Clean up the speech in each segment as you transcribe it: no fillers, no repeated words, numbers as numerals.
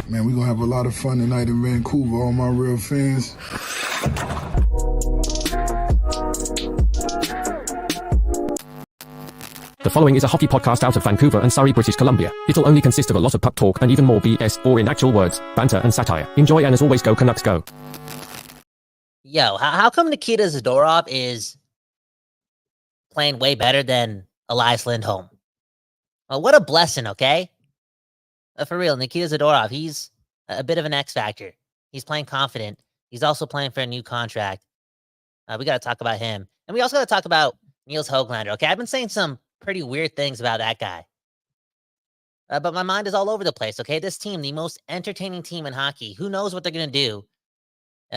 Man, we're going to have a lot of fun tonight in Vancouver, all my real fans. The following is a hockey podcast out of Vancouver and Surrey, British Columbia. It'll only consist of a lot of puck talk and even more BS, or in actual words, banter and satire. Enjoy, and as always, go Canucks go. Yo, how come Nikita Zadorov is playing way better than Elias Lindholm? What a blessing, okay? For real, Nikita Zadorov, he's a bit of an X factor. He's playing confident. He's also playing for a new contract. We got to talk about him. And we also got to talk about Nils Hoglander, okay? I've been saying some pretty weird things about that guy. But my mind is all over the place, okay? This team, the most entertaining team in hockey, who knows what they're going to do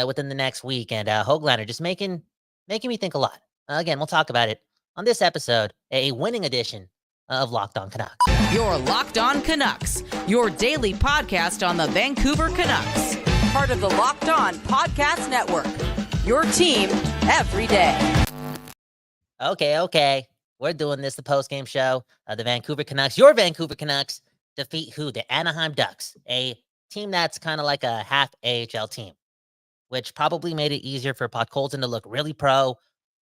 within the next week. And Hoglander just making me think a lot. Again, we'll talk about it on this episode, a winning edition of Locked On Canucks. You're Locked On Canucks, your daily podcast on the Vancouver Canucks. Part of the Locked On Podcast Network, your team every day. Okay. We're doing this, the post-game show. The Vancouver Canucks, your Vancouver Canucks, defeat who? The Anaheim Ducks, a team that's kind of like a half AHL team, which probably made it easier for Podkolzin to look really pro,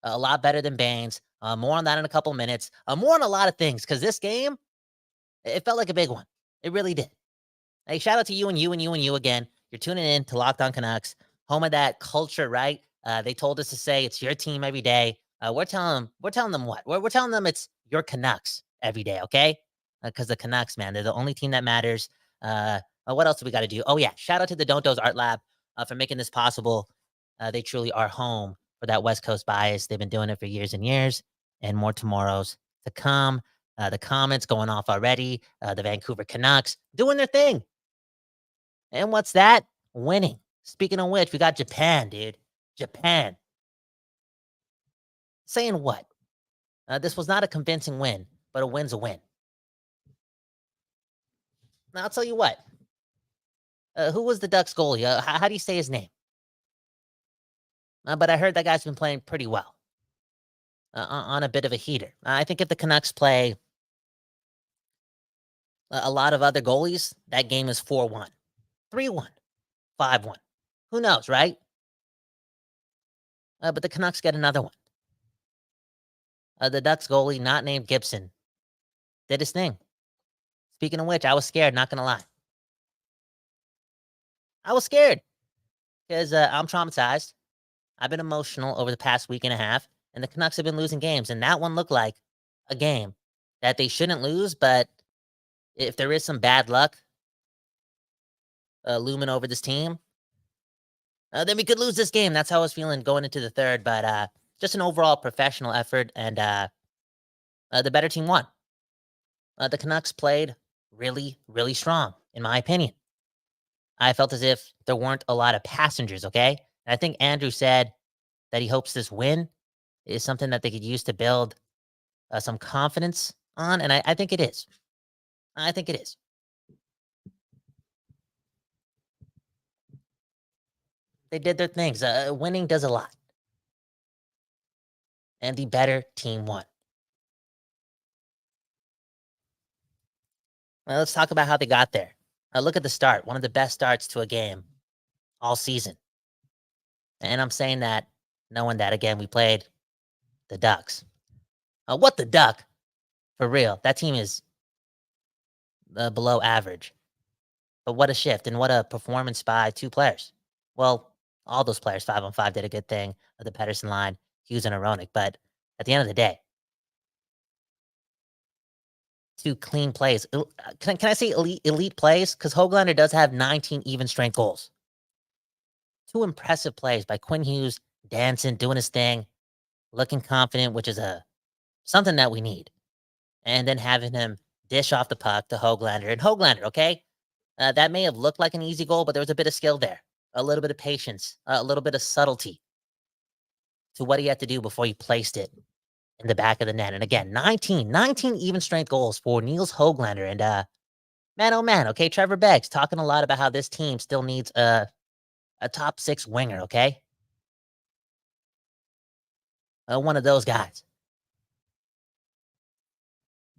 a lot better than Baines. More on that in a couple minutes. More on a lot of things, because this game, it felt like a big one. It really did. Hey, shout out to you and you again. You're tuning in to Locked On Canucks, home of that culture, right? They told us to say it's your team every day. We're telling them what? We're telling them it's your Canucks every day, okay? Because the Canucks, man, they're the only team that matters. What else do we got to do? Oh, yeah. Shout out to the Don't Doze Art Lab for making this possible. They truly are home for that West Coast bias. They've been doing it for years and years, and more tomorrows to come. The comments going off already. The Vancouver Canucks doing their thing. And what's that? Winning. Speaking of which, we got Japan, dude. Japan. Saying what? This was not a convincing win, but a win's a win. Now, I'll tell you what. Who was the Ducks goalie? How do you say his name? But I heard that guy's been playing pretty well. On a bit of a heater. I think if the Canucks play a lot of other goalies, that game is 4-1, 3-1, 5-1. Who knows, right? But the Canucks get another one. The Ducks goalie, not named Gibson, did his thing. Speaking of which, I was scared, not going to lie. I was scared because I'm traumatized. I've been emotional over the past week and a half, and the Canucks have been losing games, and that one looked like a game that they shouldn't lose, but if there is some bad luck looming over this team, then we could lose this game. That's how I was feeling going into the third, but just an overall professional effort, and the better team won. The Canucks played really, really strong, in my opinion. I felt as if there weren't a lot of passengers, okay? And I think Andrew said that he hopes this win is something that they could use to build some confidence on, and I think it is. I think it is. They did their things. Winning does a lot. And the better team won. Well, let's talk about how they got there. Look at the start. One of the best starts to a game all season. And I'm saying that knowing that, again, we played the Ducks. What the Duck? For real. That team is below average. But what a shift and what a performance by two players. Well, all those players, 5-on-5, did a good thing. The Pettersson line, Hughes and Aronik. But at the end of the day, two clean plays. Can I say elite plays? Because Hoglander does have 19 even strength goals. Two impressive plays by Quinn Hughes, dancing, doing his thing, looking confident, which is something that we need. And then having him dish off the puck to Hoglander. And Hoglander, okay? That may have looked like an easy goal, but there was a bit of skill there. A little bit of patience. A little bit of subtlety to what he had to do before he placed it in the back of the net. And again, 19 even strength goals for Nils Hoglander. And man, oh man, okay, Trevor Beggs talking a lot about how this team still needs a top 6 winger, okay? One of those guys.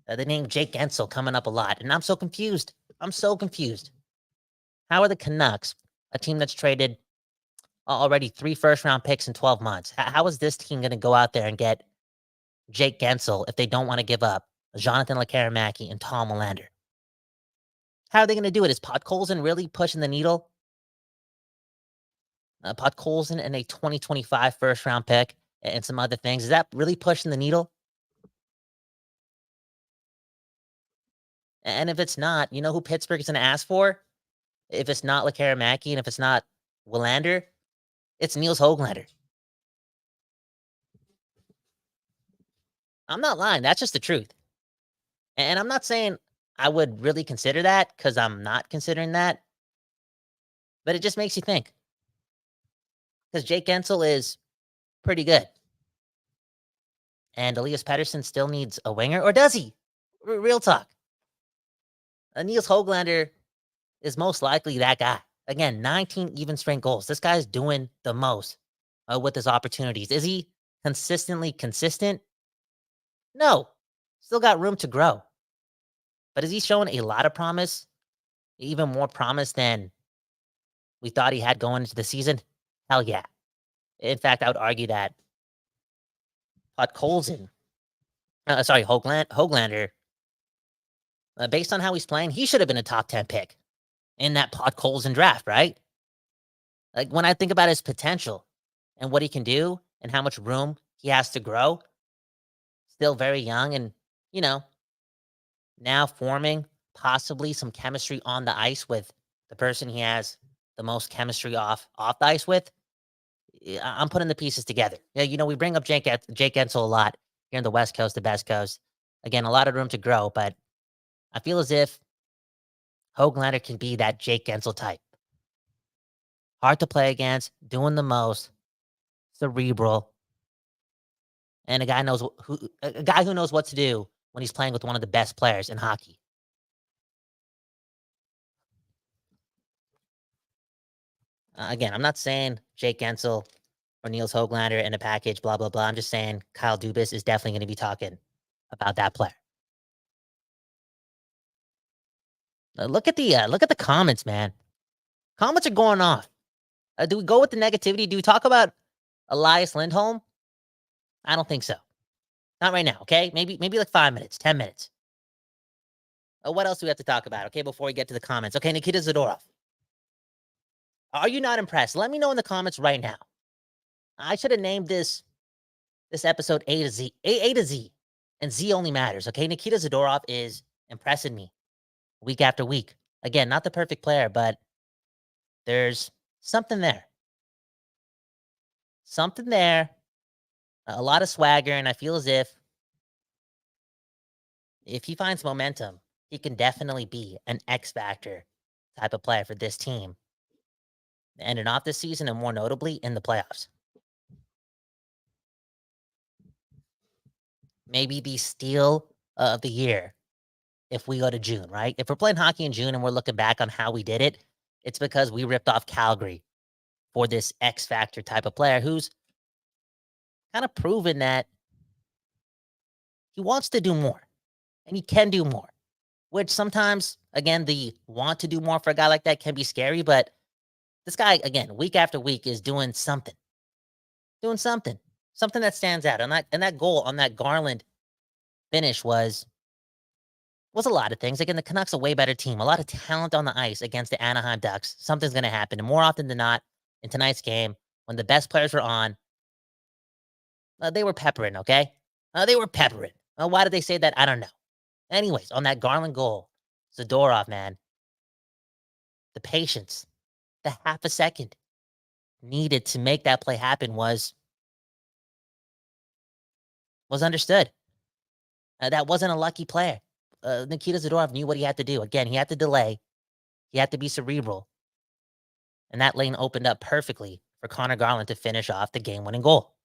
The name Jake Gensel coming up a lot, and I'm so confused. How are the Canucks, a team that's traded already 3 first-round picks in 12 months, how is this team going to go out there and get Jake Gensel if they don't want to give up Jonathan Lekkerimäki and Tom Willander? How are they going to do it? Is Podkolzin really pushing the needle? Podkolzin and a 2025 first-round pick and some other things. Is that really pushing the needle? And if it's not, you know who Pittsburgh is going to ask for? If it's not Lekkerimäki and if it's not Willander, it's Nils Hoglander. I'm not lying. That's just the truth. And I'm not saying I would really consider that because I'm not considering that. But it just makes you think. Because Jake Gensel is pretty good. And Elias Pettersson still needs a winger. Or does he? Real talk. Nils Hoglander is most likely that guy. Again, 19 even strength goals. This guy's doing the most with his opportunities. Is he consistently consistent? No. Still got room to grow. But is he showing a lot of promise? Even more promise than we thought he had going into the season? Hell yeah. In fact, I would argue that Hoglander, based on how he's playing, he should have been a top 10 pick in that Podkolzin draft, right? Like, when I think about his potential and what he can do and how much room he has to grow, still very young and, now forming possibly some chemistry on the ice with the person he has the most chemistry off the ice with. I'm putting the pieces together. Yeah, we bring up Jake Gensel a lot here in the West Coast, the best coast. Again, a lot of room to grow, but I feel as if Hoglander can be that Jake Gensel type. Hard to play against, doing the most, cerebral, and a guy who knows what to do when he's playing with one of the best players in hockey. Again, I'm not saying Jake Gensel or Nils Hoglander in a package, blah, blah, blah. I'm just saying Kyle Dubas is definitely going to be talking about that player. Look at the comments, man. Comments are going off. Do we go with the negativity? Do we talk about Elias Lindholm? I don't think so. Not right now, okay? Maybe like 5 minutes, 10 minutes. What else do we have to talk about, okay, before we get to the comments? Okay, Nikita Zadorov. Are you not impressed? Let me know in the comments right now. I should have named this episode A to Z. A to Z. And Z only matters, okay? Nikita Zadorov is impressing me week after week. Again, not the perfect player, but there's something there. Something there. A lot of swagger, and I feel as if he finds momentum, he can definitely be an X factor type of player for this team. Ending off this season, and more notably in the playoffs. Maybe the steal of the year if we go to June, right? If we're playing hockey in June and we're looking back on how we did it, it's because we ripped off Calgary for this X factor type of player who's kind of proven that he wants to do more and he can do more, which sometimes, again, the want to do more for a guy like that can be scary, but this guy, again, week after week is doing something that stands out. And that goal on that Garland finish was a lot of things. Again, the Canucks are a way better team, a lot of talent on the ice against the Anaheim Ducks. Something's going to happen. And more often than not, in tonight's game, when the best players were on, they were peppering, okay? They were peppering. Why did they say that? I don't know. Anyways, on that Garland goal, Zadorov, man, the patience, the half a second needed to make that play happen was understood. That wasn't a lucky player. Nikita Zadorov knew what he had to do. Again, he had to delay. He had to be cerebral. And that lane opened up perfectly for Connor Garland to finish off the game-winning goal.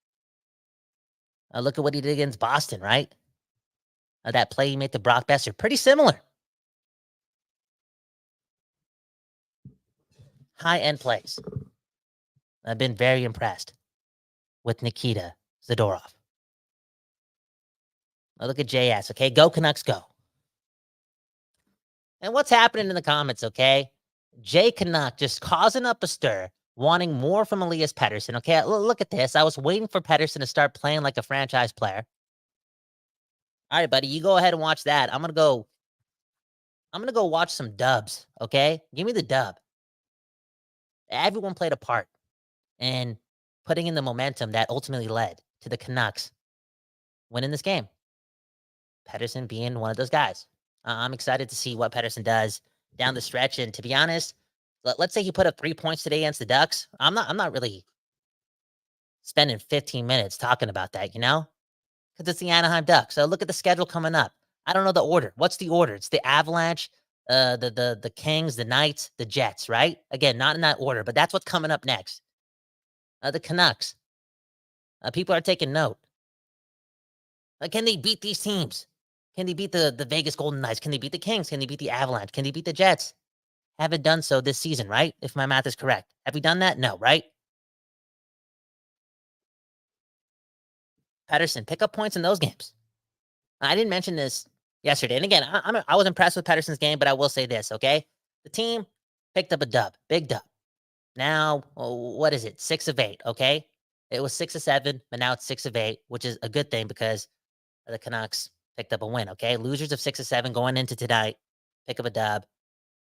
Look at what he did against Boston, right? That play he made to Brock Besser. Pretty similar. High-end plays. I've been very impressed with Nikita Zadorov. Look at JS, okay? Go Canucks, go. And what's happening in the comments, okay? Jay Canuck just causing up a stir, wanting more from Elias Pettersson. Okay, look at this. I was waiting for Pettersson to start playing like a franchise player. All right, buddy, you go ahead and watch that. I'm gonna go watch some dubs. Okay, give me the dub. Everyone played a part in putting in the momentum that ultimately led to the Canucks winning this game. Pettersson being one of those guys. I'm excited to see what Pettersson does down the stretch. And to be honest, let's say he put up 3 points today against the Ducks. I'm not really spending 15 minutes talking about that, because it's the Anaheim Ducks. So look at the schedule coming up. I don't know the order. What's the order? It's the Avalanche, the Kings, the Knights, the Jets, right? Again, not in that order, but that's what's coming up next. The Canucks. People are taking note. Can they beat these teams? Can they beat the Vegas Golden Knights? Can they beat the Kings? Can they beat the Avalanche? Can they beat the Jets? Haven't done so this season, right? If my math is correct. Have we done that? No, right? Pettersson, pick up points in those games. I didn't mention this yesterday. And again, I was impressed with Pettersson's game, but I will say this, okay? The team picked up a dub, big dub. Now, what is it? 6 of 8, okay? It was 6 of 7, but now it's 6 of 8, which is a good thing because the Canucks picked up a win, okay? Losers of 6 of 7 going into tonight, pick up a dub.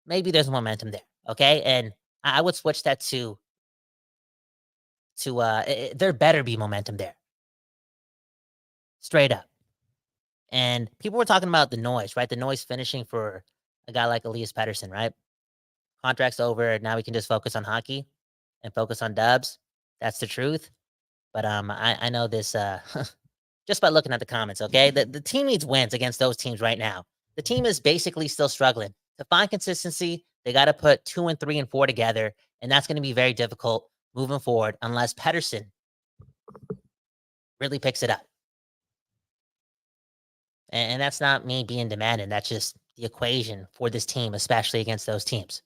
Maybe there's momentum there, okay? And I would switch that to there better be momentum there. Straight up. And people were talking about the noise, right? The noise finishing for a guy like Elias Pettersson, right? Contract's over. Now we can just focus on hockey and focus on dubs. That's the truth. But I know this just by looking at the comments, okay? The team needs wins against those teams right now. The team is basically still struggling. To find consistency, they got to put 2 and 3 and 4 together, and that's going to be very difficult moving forward unless Pettersson really picks it up. And that's not me being demanding. That's just the equation for this team, especially against those teams.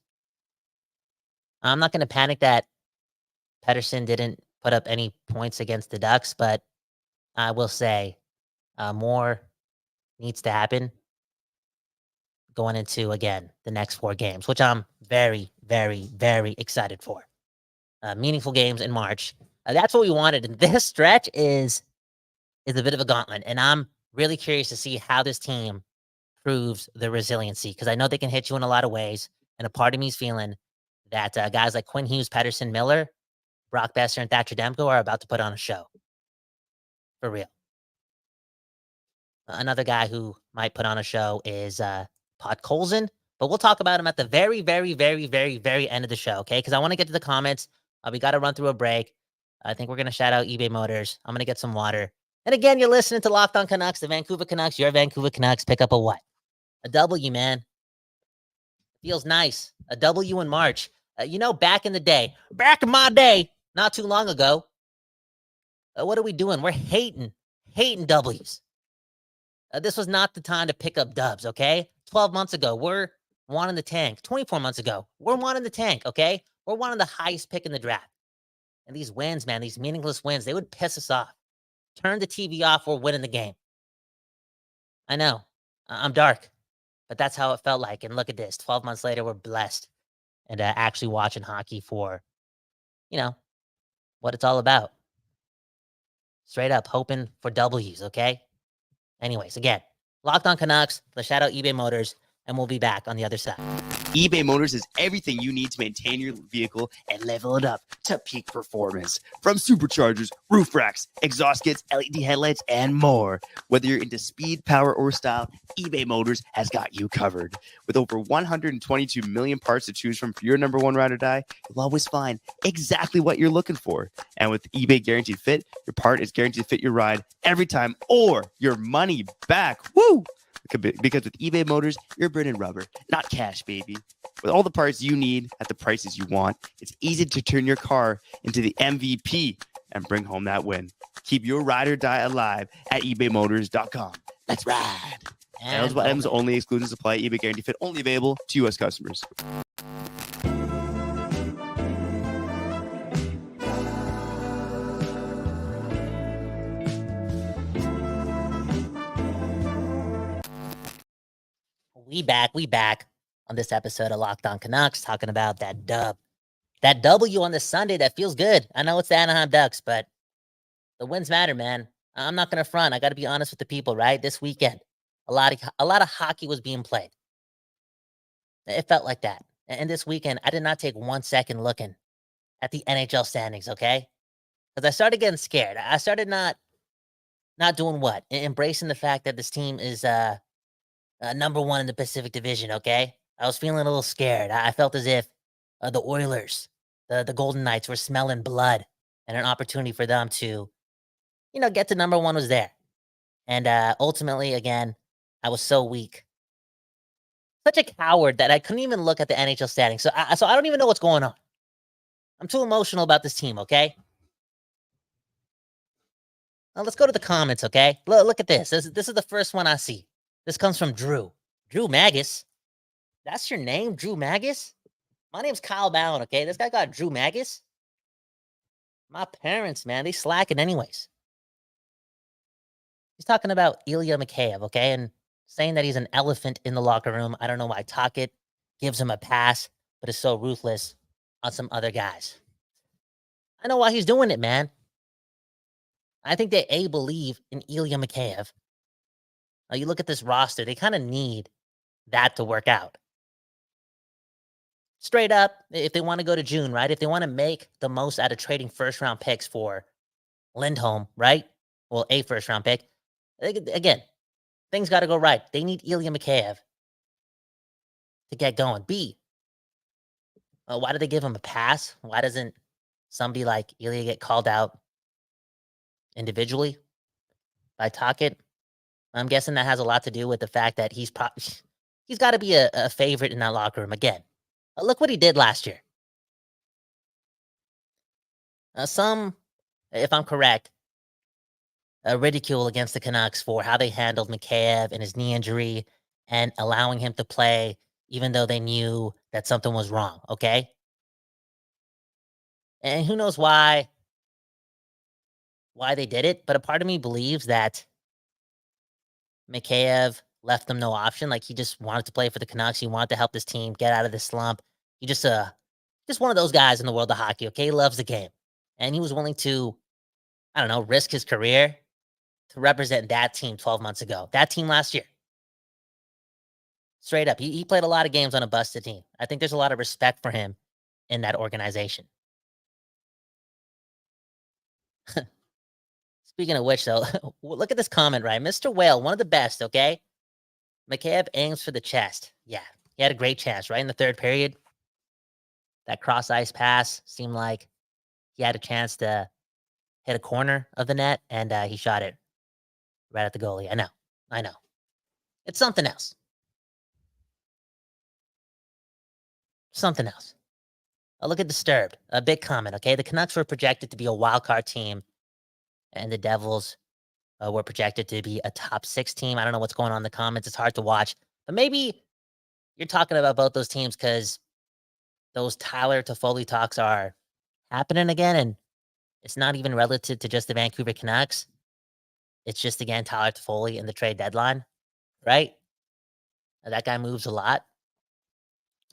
I'm not going to panic that Pettersson didn't put up any points against the Ducks, but I will say more needs to happen going into, again, the next 4 games, which I'm very, very, very excited for. Meaningful games in March. That's what we wanted. And this stretch is a bit of a gauntlet. And I'm really curious to see how this team proves the resiliency, because I know they can hit you in a lot of ways. And a part of me is feeling that guys like Quinn Hughes, Pettersson, Miller, Brock Besser, and Thatcher Demko are about to put on a show. For real. Another guy who might put on a show is Podkolzin, but we'll talk about him at the very, very, very, very, very end of the show, okay? Because I want to get to the comments. We got to run through a break. I think we're going to shout out eBay Motors. I'm going to get some water. And again, you're listening to Locked On Canucks, the Vancouver Canucks. Your Vancouver Canucks pick up a what? A W, man. Feels nice. A W in March. Back in the day, back in my day, not too long ago, what are we doing? We're hating W's. This was not the time to pick up dubs, okay? 12 months ago, we're wanting the tank. 24 months ago, we're wanting the tank, okay? We're wanting the highest pick in the draft. And these wins, man, these meaningless wins, they would piss us off. Turn the TV off, we're winning the game. I know, I'm dark, but that's how it felt like. And look at this, 12 months later, we're blessed and actually watching hockey for, what it's all about. Straight up, hoping for W's, okay? Anyways, again, Locked On Canucks, let's shout out eBay Motors, and we'll be back on the other side. eBay Motors is everything you need to maintain your vehicle and level it up to peak performance. From superchargers, roof racks, exhaust kits, LED headlights, and more. Whether you're into speed, power, or style, eBay Motors has got you covered. With over 122 million parts to choose from for your number one ride or die, you'll always find exactly what you're looking for. And with eBay Guaranteed Fit, your part is guaranteed to fit your ride every time or your money back. Woo! Because with eBay Motors, you're burning rubber, not cash, baby. With all the parts you need at the prices you want, it's easy to turn your car into the MVP and bring home that win. Keep your ride or die alive at ebaymotors.com. Let's ride. Eligible items only, exclusions apply. eBay Guarantee Fit only available to U.S. customers. We back. on this episode of Locked On Canucks, talking about that dub. That W on this Sunday, that feels good. I know it's the Anaheim Ducks, but the wins matter, man. I'm not going to front. I got to be honest with the people, right? This weekend, a lot of hockey was being played. It felt like that. And this weekend, I did not take 1 second looking at the NHL standings, okay? Because I started getting scared. I started not doing what? Embracing the fact that this team is number one in the Pacific Division, okay? I was feeling a little scared. I felt as if the Oilers, the Golden Knights were smelling blood, and an opportunity for them to, get to number one was there. And ultimately, again, I was so weak. Such a coward that I couldn't even look at the NHL standings. So I don't even know what's going on. I'm too emotional about this team, okay? Now let's go to the comments, okay? Look at this. This is the first one I see. This comes from Drew. Drew Magus. That's your name, Drew Magus? My name's Kyle Ballin, okay? This guy got Drew Magus? My parents, man, they slacking anyways. He's talking about Ilya Mikheyev, okay? And saying that he's an elephant in the locker room. I don't know why Tocchet gives him a pass, but is so ruthless on some other guys. I know why he's doing it, man. I think they, believe in Ilya Mikheyev. Now, you look at this roster, they kind of need that to work out. Straight up, if they want to go to June, right? If they want to make the most out of trading first-round picks for Lindholm, right? Well, a first-round pick. Again, things got to go right. They need Ilya Mikheyev to get going. B, why did they give him a pass? Why doesn't somebody like Ilya get called out individually by Tocchet? I'm guessing that has a lot to do with the fact that he's got to be a favorite in that locker room again. Look what he did last year. Some, if I'm correct, ridicule against the Canucks for how they handled Mikheyev and his knee injury and allowing him to play even though they knew that something was wrong, okay? And who knows why they did it, but a part of me believes that Mikheyev left them no option. Like, he just wanted to play for the Canucks. He wanted to help this team get out of this slump. He just one of those guys in the world of hockey, okay? He loves the game. And he was willing to, I don't know, risk his career to represent that team 12 months ago. That team last year. Straight up. He played a lot of games on a busted team. I think there's a lot of respect for him in that organization. Speaking of which, though, look at this comment, right? Mr. Whale, one of the best, okay? Mikheyev aims for the chest. Yeah, he had a great chance, right? In the third period. That cross-ice pass seemed like he had a chance to hit a corner of the net, and he shot it right at the goalie. I know. It's something else. Something else. Look at Disturbed. A big comment, okay? The Canucks were projected to be a wild card team, and the Devils were projected to be a top 6 team. I don't know what's going on in the comments. It's hard to watch. But maybe you're talking about both those teams because those Tyler Toffoli talks are happening again, and it's not even relative to just the Vancouver Canucks. It's just, again, Tyler Toffoli in the trade deadline, right? That guy moves a lot.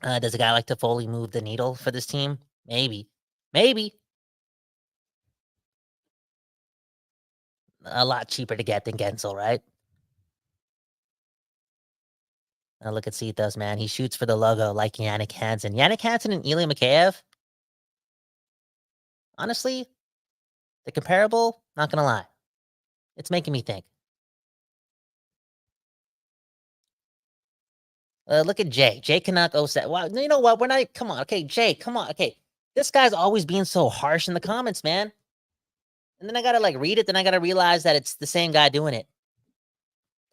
Does a guy like Toffoli move the needle for this team? Maybe. A lot cheaper to get than Gensel, right? Look at Citos, man. He shoots for the logo like Yannick Hansen. Yannick Hansen and Ilya Mikheyev? Honestly, the comparable, not going to lie. It's making me think. Look at Jay. Jay Canuck 07. Well, you know what? We're not. Come on. Okay, Jay, come on. Okay. This guy's always being so harsh in the comments, man. And then I got to read it. Then I got to realize that it's the same guy doing it.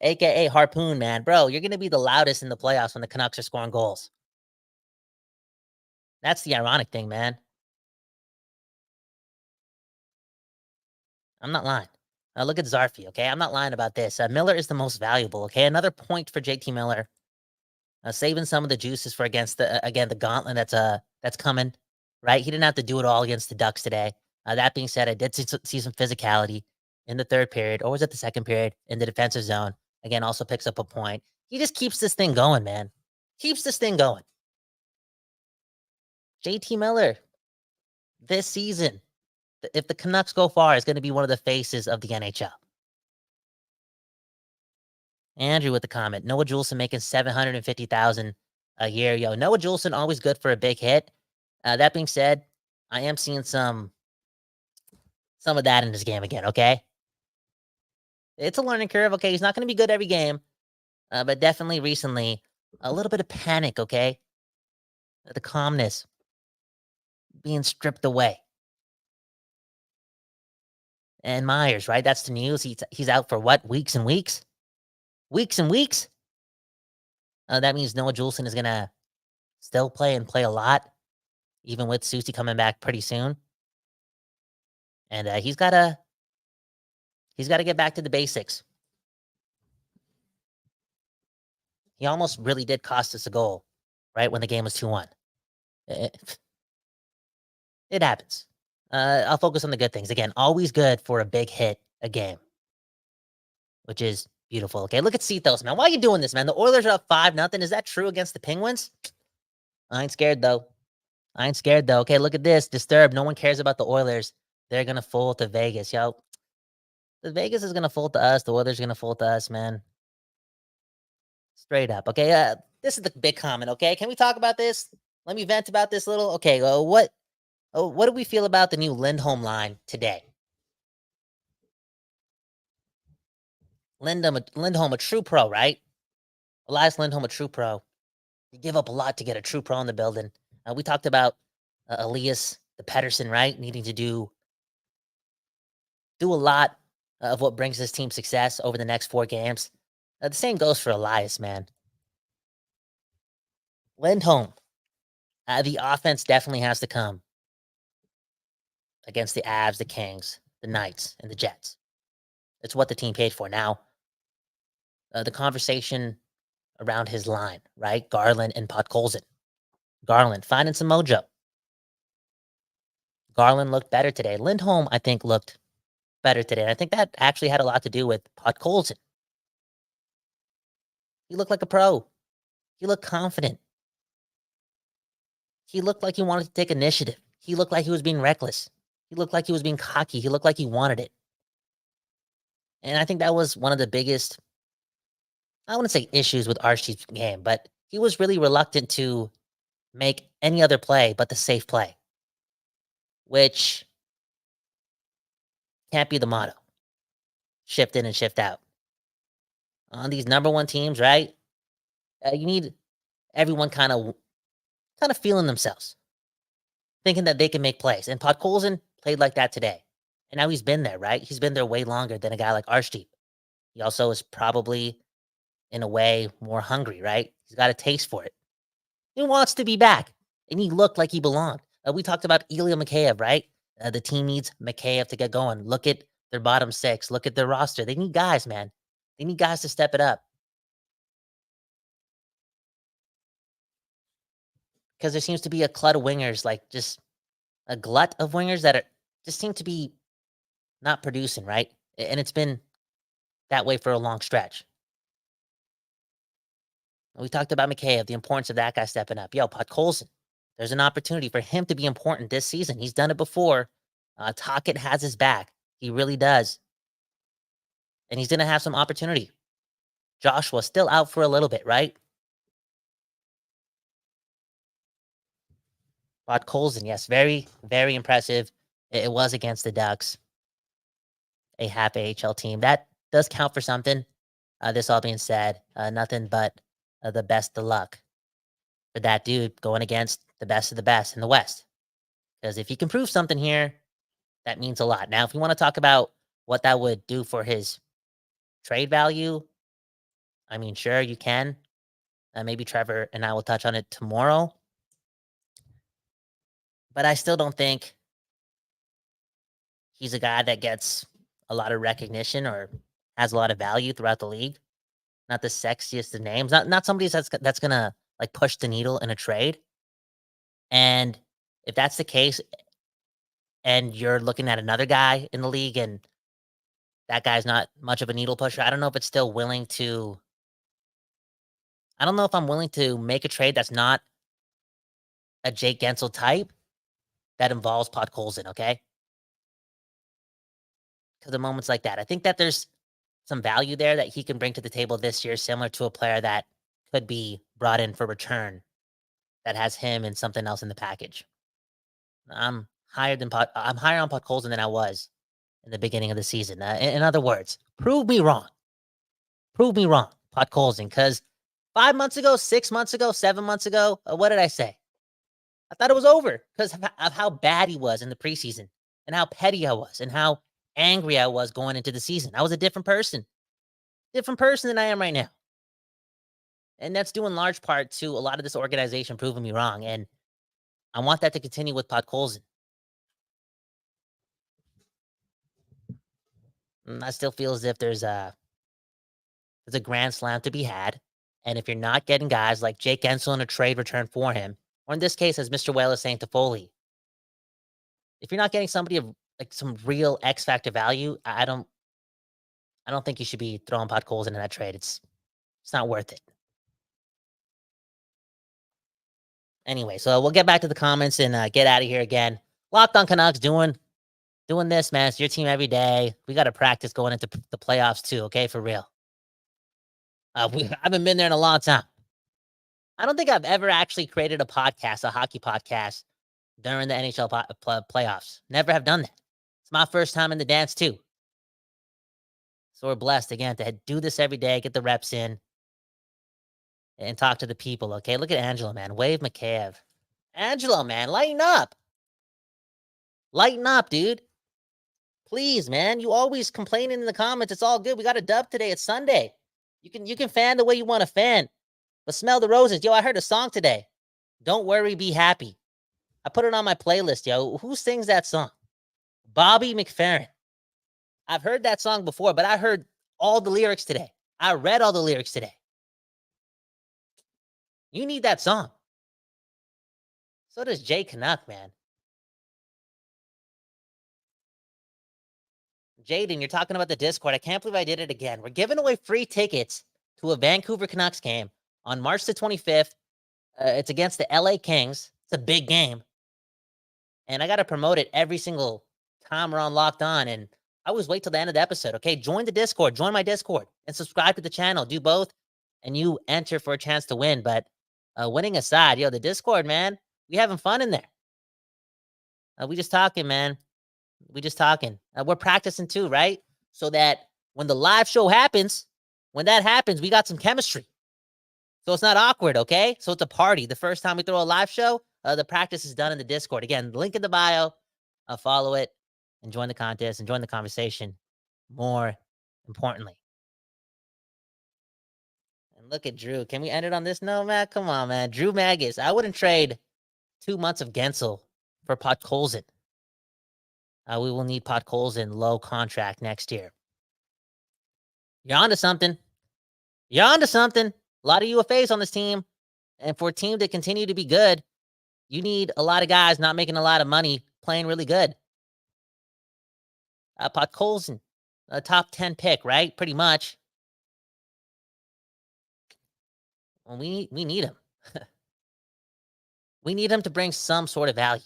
AKA Harpoon, man. Bro, you're going to be the loudest in the playoffs when the Canucks are scoring goals. That's the ironic thing, man. I'm not lying. Look at Zarfi, okay? I'm not lying about this. Miller is the most valuable, okay? Another point for JT Miller. Saving some of the juices for the gauntlet that's coming, right? He didn't have to do it all against the Ducks today. That being said, I did see some physicality in the third period, or was it the second period, in the defensive zone. Again, also picks up a point. He just keeps this thing going, man. keeps this thing going. JT Miller, this season, if the Canucks go far, is going to be one of the faces of the NHL. Andrew with the comment, Noah Juleson making $750,000 a year. Yo, Noah Juleson always good for a big hit. That being said, I am seeing some of that in this game again, okay? It's a learning curve, okay? He's not going to be good every game, but definitely recently, a little bit of panic, okay? The calmness being stripped away. And Myers, right? That's the news. He's out for what? Weeks and weeks? Weeks and weeks? That means Noah Juleson is going to still play and play a lot, even with Susie coming back pretty soon. And he's got to get back to the basics. He almost really did cost us a goal, right, when the game was 2-1. It happens. I'll focus on the good things. Again, always good for a big hit a game, which is beautiful. Okay, look at Cetos, man. Why are you doing this, man? The Oilers are up 5-0. Is that true against the Penguins? I ain't scared, though. Okay, look at this. Disturbed. No one cares about the Oilers. They're going to fold to Vegas, yo. The Vegas is going to fold to us. The Oilers are going to fold to us, man. Straight up. Okay, this is the big comment, okay? Can we talk about this? Let me vent about this a little. Okay, what do we feel about the new Lindholm line today? Lindholm, a true pro, right? Elias Lindholm, a true pro. You give up a lot to get a true pro in the building. We talked about Elias, the Pettersson, right? Needing to do a lot of what brings this team success over the next 4 games. The same goes for Elias, man. Lindholm, the offense definitely has to come against the Avs, the Kings, the Knights, and the Jets. It's what the team paid for. Now, the conversation around his line, right? Garland and Podkolzin. Garland finding some mojo. Garland looked better today. Lindholm, I think, looked better today. And I think that actually had a lot to do with Podkolzin. He looked like a pro. He looked confident. He looked like he wanted to take initiative. He looked like he was being reckless. He looked like he was being cocky. He looked like he wanted it. And I think that was one of the biggest, I wouldn't say issues with Archie's game, but he was really reluctant to make any other play but the safe play, which can't be the motto. Shift in and shift out. On these number one teams, right? You need everyone kind of feeling themselves, thinking that they can make plays. And Podkolzin played like that today. And now he's been there, right? He's been there way longer than a guy like Archie. He also is probably, in a way, more hungry, right? He's got a taste for it. He wants to be back. And he looked like he belonged. We talked about Ilya Mikheyev, right? The team needs Mikheyev to get going. Look at their bottom 6. Look at their roster. They need guys, man. They need guys to step it up. Because there seems to be a glut of wingers, like just a glut of wingers that just seem to be not producing, right? And it's been that way for a long stretch. We talked about Mikheyev, the importance of that guy stepping up. Yo, Podkolzin, there's an opportunity for him to be important this season. He's done it before. Tocchet has his back. He really does. And he's going to have some opportunity. Joshua still out for a little bit, right? Podkolzin, yes, very, very impressive. It was against the Ducks, a half AHL team. That does count for something. This all being said, nothing but the best of luck for that dude going against the best of the best in the West. Because if he can prove something here, that means a lot. Now, if we want to talk about what that would do for his trade value, I mean, sure, you can. Maybe Trevor and I will touch on it tomorrow. But I still don't think he's a guy that gets a lot of recognition or has a lot of value throughout the league. Not the sexiest of names. Not somebody that's gonna like push the needle in a trade. And if that's the case, and you're looking at another guy in the league and that guy's not much of a needle pusher, I don't know if it's still willing to I don't know if I'm willing to make a trade that's not a Jake Gensel type that involves Podkolzin, okay? Because of moments like that, I think that there's some value there that he can bring to the table this year, similar to a player that could be brought in for return that has him and something else in the package. I'm higher on Podkolzin than I was in the beginning of the season. In other words, prove me wrong. Prove me wrong, Podkolzin, because 5 months ago, 6 months ago, 7 months ago, what did I say? I thought it was over because of how bad he was in the preseason and how petty I was and how angry I was going into the season. I was a different person than I am right now. And that's due in large part to a lot of this organization proving me wrong. And I want that to continue with Podkolzin. I still feel as if there's a grand slam to be had. And if you're not getting guys like Jake Gensel in a trade return for him, or in this case, as Mr. Whale is saying to Foley, if you're not getting somebody of like some real X factor value, I don't think you should be throwing Podkolzin in that trade. It's not worth it. Anyway, so we'll get back to the comments and get out of here again. Locked on Canucks doing this, man. It's your team every day. We got to practice going into the playoffs too, okay? For real. I haven't been there in a long time. I don't think I've ever actually created a hockey podcast, during the NHL playoffs. Never have done that. It's my first time in the dance too. So we're blessed, again, to do this every day, get the reps in, and talk to the people, okay? Look at Angelo, man. Wave McCabe. Angelo, man, lighten up. Lighten up, dude. Please, man. You always complaining in the comments. It's all good. We got a dub today. It's Sunday. You can fan the way you want to fan. But smell the roses. Yo, I heard a song today. Don't worry, be happy. I put it on my playlist, yo. Who sings that song? Bobby McFerrin. I've heard that song before, but I heard all the lyrics today. I read all the lyrics today. You need that song. So does Jay Canuck, man. Jaden, you're talking about the Discord. I can't believe I did it again. We're giving away free tickets to a Vancouver Canucks game on March the 25th. It's against the LA Kings. It's a big game. And I got to promote it every single time we're on Locked On. And I always wait till the end of the episode, okay? Join the Discord. Join my Discord. And subscribe to the channel. Do both. And you enter for a chance to win. But winning aside, yo, the Discord, man, we having fun in there. We just talking, man. We just talking. We're practicing too, right? So that when the live show happens, when that happens, we got some chemistry. So it's not awkward, okay? So it's a party. The first time we throw a live show, the practice is done in the Discord. Again, link in the bio. Follow it and join the contest and join the conversation. More importantly. And look at Drew. Can we end it on this note, man? Come on, man. Drew Magus. I wouldn't trade 2 months of Gensel for Podkolzin. We will need Podkolzin low contract next year. You're onto something. You're onto something. A lot of UFAs on this team. And for a team to continue to be good, you need a lot of guys not making a lot of money playing really good. Podkolzin, a top 10 pick, right? Pretty much. Well, we need him. We need him to bring some sort of value.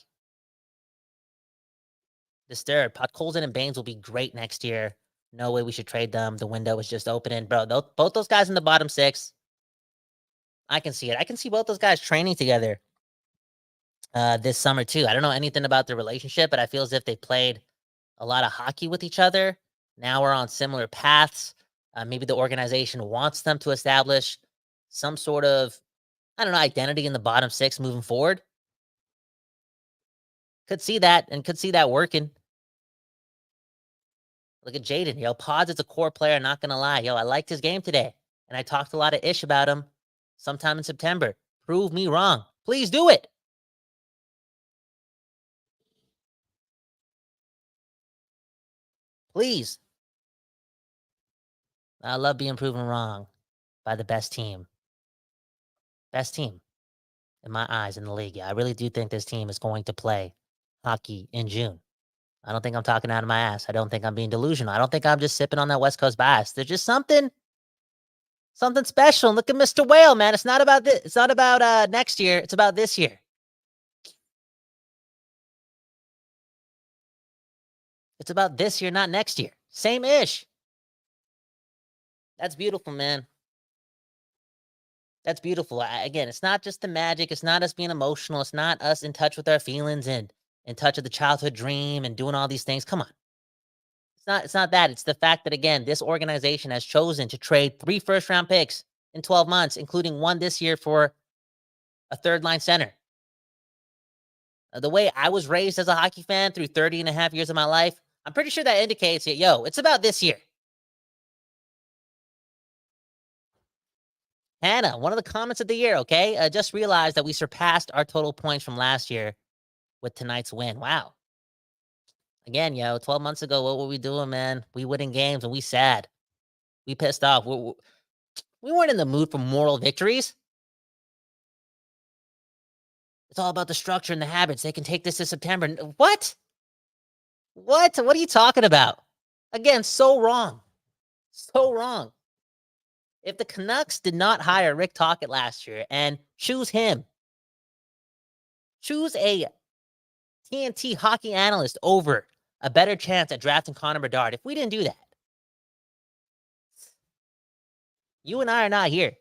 Disturbed. Podkolzin and Baines will be great next year. No way we should trade them. The window is just opening. Bro, both those guys in the bottom six, I can see it. I can see both those guys training together this summer too. I don't know anything about their relationship, but I feel as if they played a lot of hockey with each other. Now we're on similar paths. Maybe the organization wants them to establish some sort of, I don't know, identity in the bottom six moving forward. Could see that and could see that working. Look at Jaden. Yo, Pods is a core player, not going to lie. Yo, I liked his game today. And I talked a lot of ish about him sometime in September. Prove me wrong. Please do it. Please. I love being proven wrong by the best team. Best team in my eyes in the league. Yeah, I really do think this team is going to play hockey in June. I don't think I'm talking out of my ass. I don't think I'm being delusional. I don't think I'm just sipping on that West Coast bias. There's just something Something special. Look at Mr. Whale, man. It's not about this. It's not about next year. It's about this year. It's about this year, not next year. Same-ish. That's beautiful, man. That's beautiful. Again, it's not just the magic. It's not us being emotional. It's not us in touch with our feelings and in touch with the childhood dream and doing all these things. Come on. It's not that. It's the fact that, again, this organization has chosen to trade 3 first-round picks in 12 months, including one this year for a third-line center. The way I was raised as a hockey fan through 30 and a half years of my life, I'm pretty sure that indicates that, it's about this year. Hannah, one of the comments of the year, okay? Just realized that we surpassed our total points from last year with tonight's win. Wow. Again, 12 months ago, what were we doing, man? We winning games and we sad. We pissed off. We weren't in the mood for moral victories. It's all about the structure and the habits. They can take this to September. What? What are you talking about? Again, so wrong. So wrong. If the Canucks did not hire Rick Tocchet last year and choose him, choose a TNT hockey analyst over a better chance at drafting Connor Bedard, if we didn't do that, you and I are not here.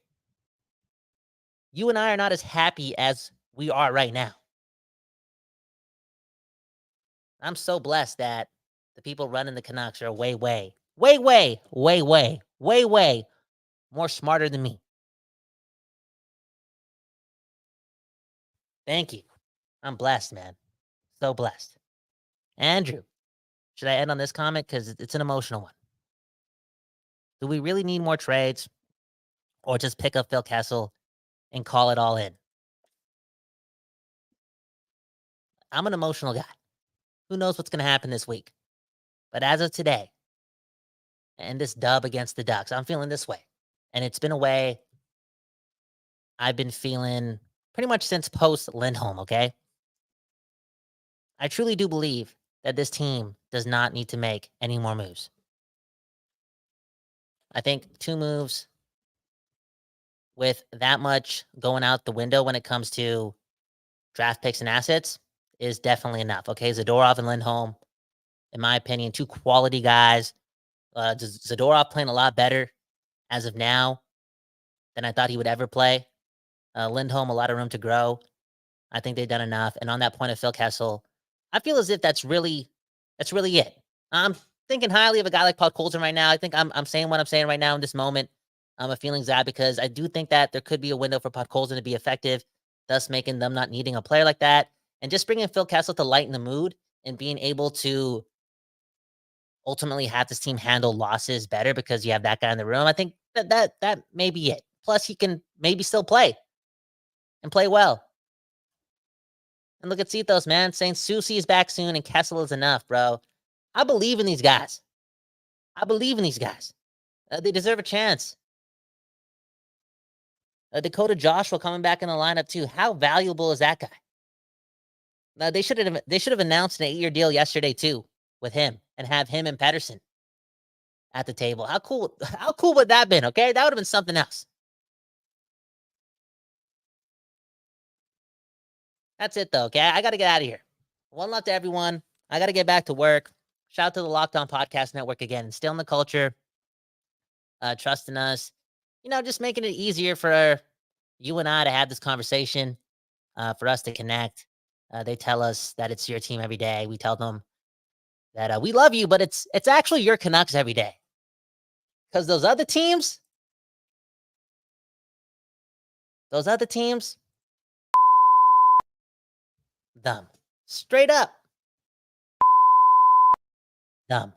You and I are not as happy as we are right now. I'm so blessed that the people running the Canucks are way more smarter than me. Thank you. I'm blessed, man. So blessed. Andrew, should I end on this comment? Because it's an emotional one. Do we really need more trades? Or just pick up Phil Kessel and call it all in? I'm an emotional guy. Who knows what's going to happen this week? But as of today, and this dub against the Ducks, I'm feeling this way. And it's been a way I've been feeling pretty much since post Lindholm, okay? I truly do believe that this team does not need to make any more moves. I think 2 moves with that much going out the window when it comes to draft picks and assets is definitely enough. Okay, Zadorov and Lindholm, in my opinion, 2 quality guys. Zadorov playing a lot better as of now than I thought he would ever play. Lindholm, a lot of room to grow. I think they've done enough. And on that point of Phil Kessel, I feel as if that's really it. I'm thinking highly of a guy like Paul Colton right now. I think I'm saying what I'm saying right now in this moment. I'm a feeling that because I do think that there could be a window for Podkolzin to be effective, thus making them not needing a player like that. And just bringing Phil Kessel to lighten the mood and being able to ultimately have this team handle losses better because you have that guy in the room. I think that may be it. Plus, he can maybe still play and play well. And look at Citos, man, saying Susie is back soon and Kessel is enough, bro. I believe in these guys. They deserve a chance. Dakota Joshua coming back in the lineup too. How valuable is that guy? Now they should have announced an 8-year deal yesterday too with him and have him and Pettersson at the table. How cool would that have been? Okay, that would have been something else. That's it though. Okay, I got to get out of here. One love to everyone. I got to get back to work. Shout out to the Locked On Podcast Network again. Instilling the culture, trusting us. Just making it easier for you and I to have this conversation, for us to connect. They tell us that it's your team every day. We tell them that we love you, but it's actually your Canucks every day. Because those other teams, dumb. Straight up. Dumb.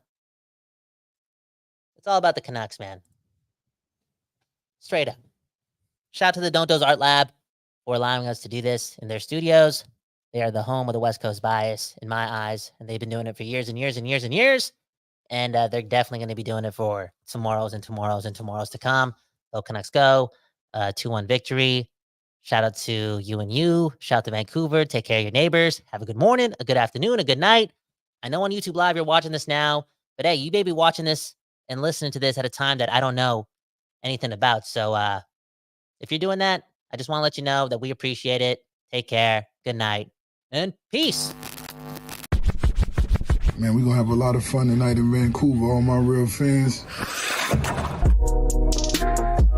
It's all about the Canucks, man. Straight up. Shout out to the Don't Doze Art Lab for allowing us to do this in their studios. They are the home of the West Coast bias in my eyes, and they've been doing it for years and years and years and years. And they're definitely going to be doing it for tomorrows and tomorrows and tomorrows to come. Go Canucks go. 2-1 victory. Shout out to you and you. Shout out to Vancouver. Take care of your neighbors. Have a good morning, a good afternoon, a good night. I know on YouTube Live you're watching this now, but hey, you may be watching this and listening to this at a time that I don't know anything about. So if you're doing that, I just want to let you know that we appreciate it. Take care. Good night and peace. Man, we're going to have a lot of fun tonight in Vancouver, all my real fans.